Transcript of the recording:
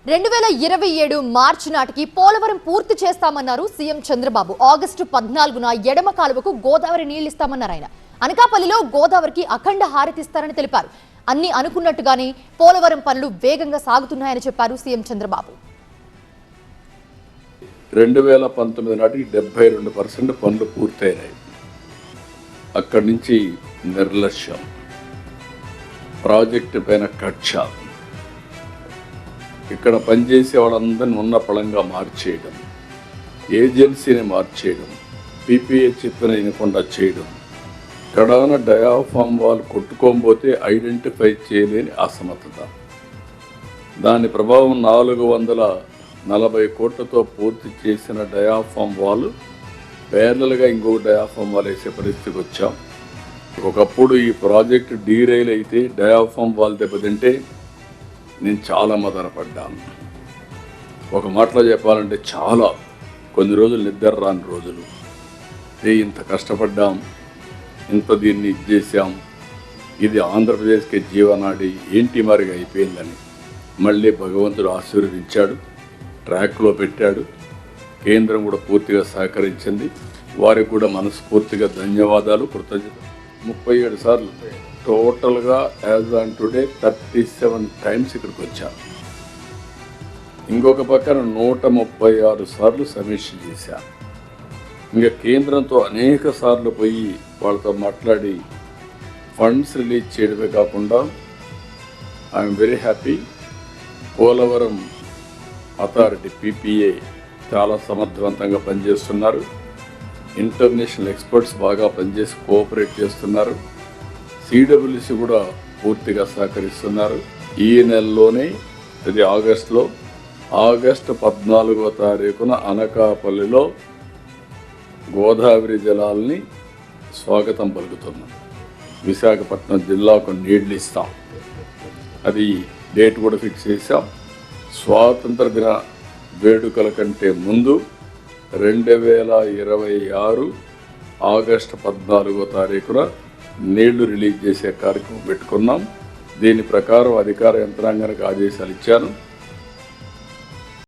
2027 మార్చి నాటికి పోలవరం పూర్తి చేస్తామన్నారు సీఎం చంద్రబాబు. ఆగస్టు 14న ఎడమ కాలువకు గోదావరి నీళ్లిస్తామన్నారు ఆయన. అనకాపల్లిలో గోదావరికి అఖండ హారతిస్తారని తెలిపారు. అన్ని అనుకున్నట్టుగానే పోలవరం పనులు వేగంగా సాగుతున్నాయని చెప్పారు సీఎం చంద్రబాబు. 2019 నాటికి 72% పనులు పూర్తయినాయి. అక్కడి నుంచి నిర్లక్ష్యం, ప్రాజెక్టు పైన కక్ష, ఇక్కడ పనిచేసే వాళ్ళందరినీ ఉన్న పళంగా మార్చేయడం, ఏజెన్సీని మార్చేయడం, పీపీఏ చెప్పిన వినకుండా చేయడం, కడాన డయాఫామ్ వాల్ కొట్టుకోకపోతే ఐడెంటిఫై చేయలేని అసమర్థత. దాని ప్రభావం 440 కోట్లతో పూర్తి చేసిన డయాఫామ్ వాల్ పేర్లలుగా ఇంకొక డయాఫామ్ వాల్ వేసే పరిస్థితికి వచ్చాం. ఒకప్పుడు ఈ ప్రాజెక్టు డీరైల్ అయితే డయాఫామ్ వాల్ దెబ్బతింటే నేను చాలా మదనపడ్డాను. ఒక మాటలో చెప్పాలంటే చాలా కొన్ని రోజులు నిద్ర రాని రోజులు. ఇంత కష్టపడ్డాం, ఇంత దీన్ని చేశాం, ఇది ఆంధ్రప్రదేశ్కి జీవనాడి, ఏంటి మరిగా అయిపోయిందని మళ్ళీ భగవంతుడు ఆశీర్వదించాడు, ట్రాక్లో పెట్టాడు. కేంద్రం కూడా పూర్తిగా సహకరించింది. వారికి కూడా మనస్ఫూర్తిగా ధన్యవాదాలు, కృతజ్ఞతలు. 37 సార్లు టోటల్గా యాజ్ ఆన్ టుడే 37 టైమ్స్ ఇక్కడికి వచ్చాను. ఇంకొక పక్కన 136 సార్లు సమీక్ష చేశాను. ఇంకా కేంద్రంతో అనేక సార్లు పోయి వాళ్ళతో మాట్లాడి ఫండ్స్ రిలీజ్ చేయడమే కాకుండా I'm very happy. Polavaram authority PPA చాలా సమర్థవంతంగా పనిచేస్తున్నారు. ఇంటర్నేషనల్ ఎక్స్పర్ట్స్ బాగా పనిచేసి కోఆపరేట్ చేస్తున్నారు. సిడబ్ల్యూసి కూడా పూర్తిగా సహకరిస్తున్నారు. ఈ నెలలోనే, ఇది ఆగస్టులో, ఆగస్టు 14వ తారీఖున అనకాపల్లిలో గోదావరి జలాల్ని స్వాగతం పలుకుతున్నాం. విశాఖపట్నం జిల్లాకు నీళ్లు ఇస్తాం. అది డేట్ కూడా ఫిక్స్ చేశాం. స్వాతంత్ర దిన వేడుకల కంటే ముందు 2026 ఆగస్టు 14వ తారీఖున నీళ్లు రిలీజ్ చేసే కార్యక్రమం పెట్టుకున్నాం. దీని ప్రకారం అధికార యంత్రాంగానికి ఆదేశాలు ఇచ్చాను.